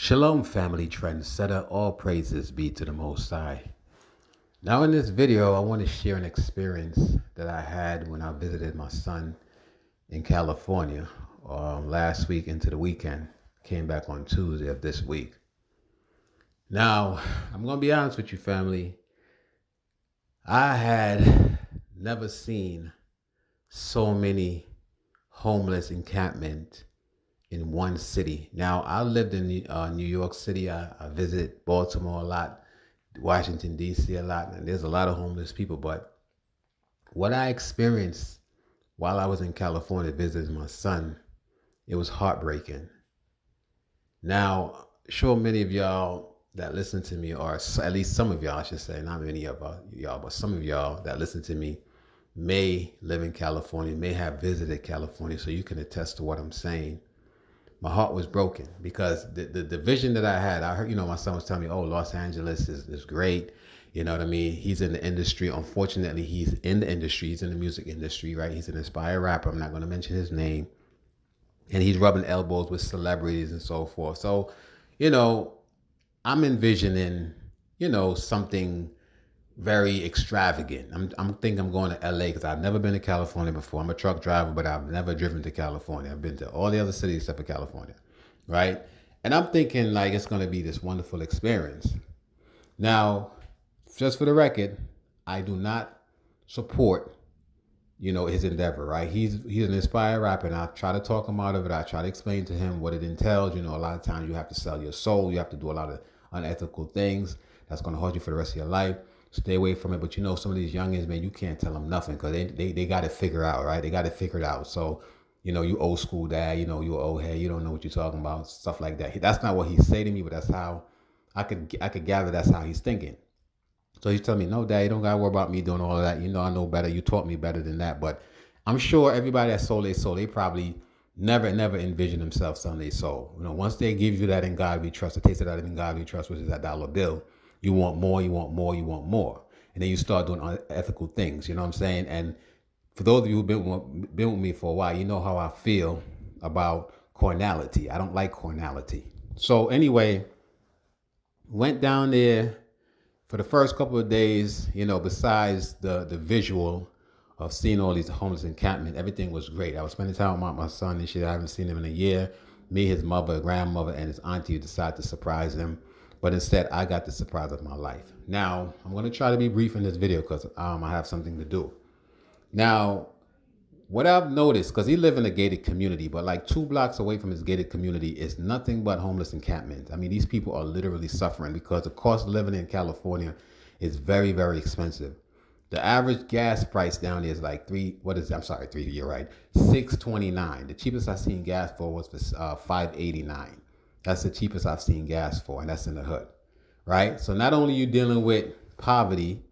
Shalom, family trendsetter. All praises be to the Most High. Now, in this video, I want to share an experience that I had when I visited my son in California last week into the weekend. Came back on Tuesday of this week. Now, I'm going to be honest with you, family. I had never seen so many homeless encampment in one city. Now, I lived in New York City. I visit Baltimore a lot, Washington, D.C. a lot, and there's a lot of homeless people. But what I experienced while I was in California visiting my son, it was heartbreaking. Now, sure, many of y'all that listen to me, or at least some of y'all, I should say, not many of y'all, but some of y'all that listen to me may live in California, may have visited California, so you can attest to what I'm saying. My heart was broken because the vision that I had, I heard, my son was telling me, oh, Los Angeles is great. You know what I mean? He's in the industry. Unfortunately, he's in the industry. He's in the music industry, right? He's an inspired rapper. I'm not going to mention his name. And he's rubbing elbows with celebrities and so forth. So, you know, I'm envisioning, something very extravagant. I'm thinking I'm going to LA because I've never been to California before. I'm a truck driver, but I've never driven to California. I've been to all the other cities except for California, right? And I'm thinking like it's going to be this wonderful experience. Now, just for the record, I do not support, his endeavor, right? He's an inspired rapper, and I try to talk him out of it. I try to explain to him what it entails. A lot of times you have to sell your soul. You have to do a lot of unethical things that's going to haunt you for the rest of your life. Stay away from it. But some of these youngins, man, you can't tell them nothing because they got to figure out, right? They got to figure it out. So, you old school dad, you old head, you don't know what you're talking about, stuff like that. That's not what he say to me, but that's how I could gather that's how he's thinking. So he's telling me, no, dad, you don't got to worry about me doing all of that. I know better. You taught me better than that. But I'm sure everybody that sold their soul, they probably never envision themselves selling their soul. Once they give you that in God we trust, the taste of that in God we trust, which is that dollar bill, you want more, you want more, you want more. And then you start doing unethical things, you know what I'm saying? And for those of you who've been with me for a while, you know how I feel about carnality. I don't like carnality. So anyway, went down there for the first couple of days, besides the visual of seeing all these homeless encampment, everything was great. I was spending time with my son and shit. I haven't seen him in a year. Me, his mother, grandmother, and his auntie decided to surprise him. But instead, I got the surprise of my life. Now, I'm going to try to be brief in this video because I have something to do. Now, what I've noticed, because he lives in a gated community, but like 2 blocks away from his gated community is nothing but homeless encampment. I mean, these people are literally suffering because the cost of living in California is very, very expensive. The average gas price down there is like you're right, $6.29. The cheapest I've seen gas for was for $5.89. That's the cheapest I've seen gas for, and that's in the hood, right? So not only are you dealing with poverty,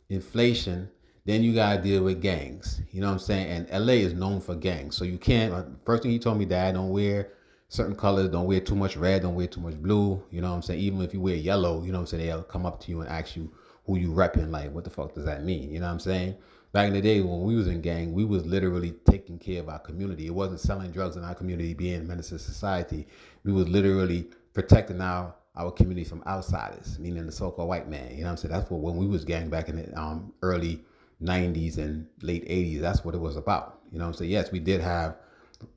inflation, then you gotta deal with gangs. You know what I'm saying? And LA is known for gangs. So you can't, first thing he told me, Dad, don't wear certain colors, don't wear too much red, don't wear too much blue. You know what I'm saying? Even if you wear yellow, you know what I'm saying, they'll come up to you and ask you who you repping, like, what the fuck does that mean? You know what I'm saying? Back in the day when we was in gang, we was literally taking care of our community. It wasn't selling drugs in our community, being a menace to society. We was literally protecting our community from outsiders, meaning the so-called white man. You know what I'm saying? That's what, when we was gang back in the early 90s and late 80s, that's what it was about. You know what I'm saying? Yes, we did have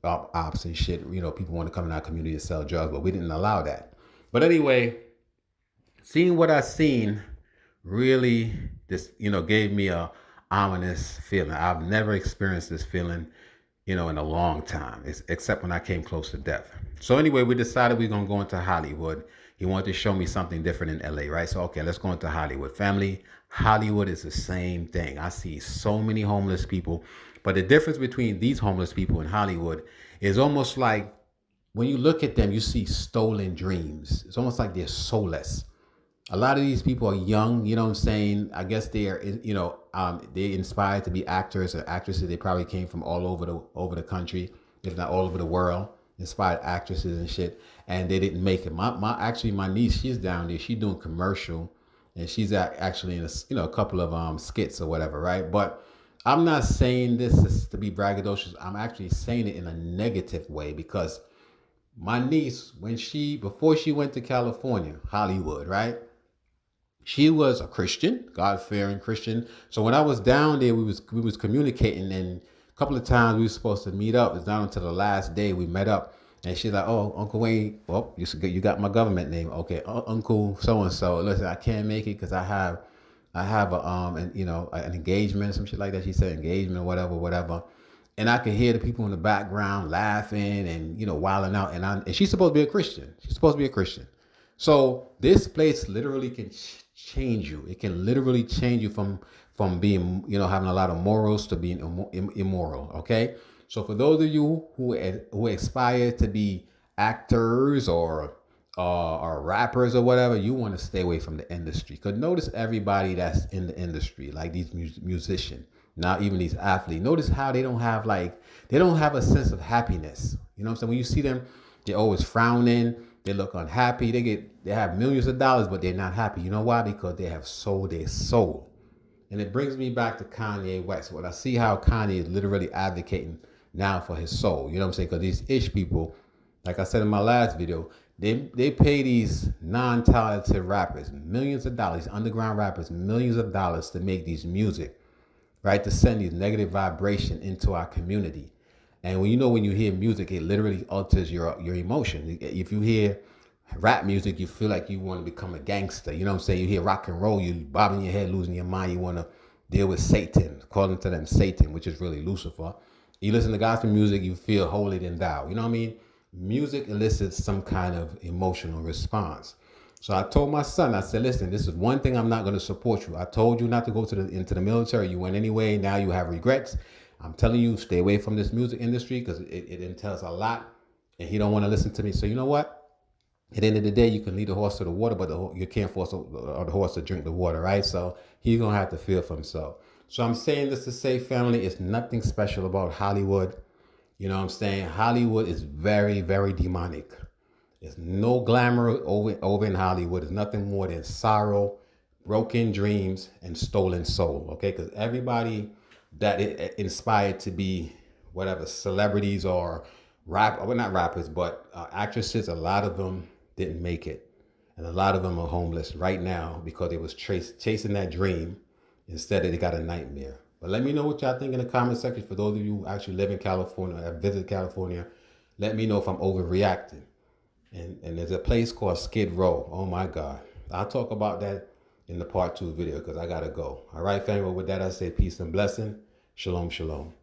ops and shit. People want to come in our community to sell drugs, but we didn't allow that. But anyway, seeing what I seen really gave me a ominous feeling. I've never experienced this feeling, in a long time, except when I came close to death. So anyway, we decided we're going to go into Hollywood. He wanted to show me something different in LA, right? So, okay, let's go into Hollywood. Family, Hollywood is the same thing. I see so many homeless people, but the difference between these homeless people in Hollywood is almost like when you look at them, you see stolen dreams. It's almost like they're soulless. A lot of these people are young, you know what I'm saying? I guess they are, they're inspired to be actors or actresses. They probably came from all over the country, if not all over the world, inspired actresses and shit. And they didn't make it. My niece, she's down there. She's doing commercial, and she's actually in a couple of skits or whatever, right? But I'm not saying this to be braggadocious. I'm actually saying it in a negative way because My niece, before she went to California, Hollywood, right? She was a Christian, God-fearing Christian. So when I was down there, we was communicating, and a couple of times we were supposed to meet up. It's not until the last day we met up, and she's like, "Oh, Uncle Wayne, well, you got my government name, okay? Uncle so and so. Listen, I can't make it because I have a an engagement, some shit like that." She said engagement, whatever, whatever. And I could hear the people in the background laughing and wilding out. And she's supposed to be a Christian. She's supposed to be a Christian. So this place literally can change you. It can literally change you from being having a lot of morals to being immoral. Okay. So for those of you who aspire to be actors or rappers or whatever, you want to stay away from the industry. Because notice everybody that's in the industry, like these musicians, now even these athletes, notice how they don't have a sense of happiness. You know what I'm saying? When you see them, they're always frowning. They look unhappy. They have millions of dollars, but they're not happy. You know why? Because they have sold their soul. And it brings me back to Kanye West. When I see how Kanye is literally advocating now for his soul, you know what I'm saying? Because these ish people, like I said in my last video, they pay these non-talented rappers millions of dollars, underground rappers millions of dollars to make these music, right? To send these negative vibration into our community. And when you hear music, it literally alters your emotion. If you hear rap music, you feel like you want to become a gangster. You know what I'm saying? You hear rock and roll, you bobbing your head, losing your mind. You want to deal with Satan, calling to them Satan, which is really Lucifer. You listen to gospel music, you feel holier than thou. You know what I mean? Music elicits some kind of emotional response. So I told my son, I said, listen, this is one thing I'm not going to support you. I told you not to go into the military. You went anyway. Now you have regrets. I'm telling you, stay away from this music industry because it entails a lot. And he don't want to listen to me. So you know what? At the end of the day, you can lead the horse to the water, but you can't force the horse to drink the water, right? So he's going to have to feel for himself. So I'm saying this to say, family, it's nothing special about Hollywood. You know what I'm saying? Hollywood is very, very demonic. There's no glamour over in Hollywood. It's nothing more than sorrow, broken dreams, and stolen soul. Okay, because everybody that it inspired to be whatever celebrities or well, not rappers, but actresses, a lot of them didn't make it, and a lot of them are homeless right now because they was chasing that dream instead of they got a nightmare. But let me know what y'all think in the comment section. For those of you who actually live in California or have visited California, let me know if I'm overreacting. And there's a place called Skid Row. Oh my God. I'll talk about that in the part 2 video because I got to go. All right, family. With that, I say peace and blessing. Shalom, shalom.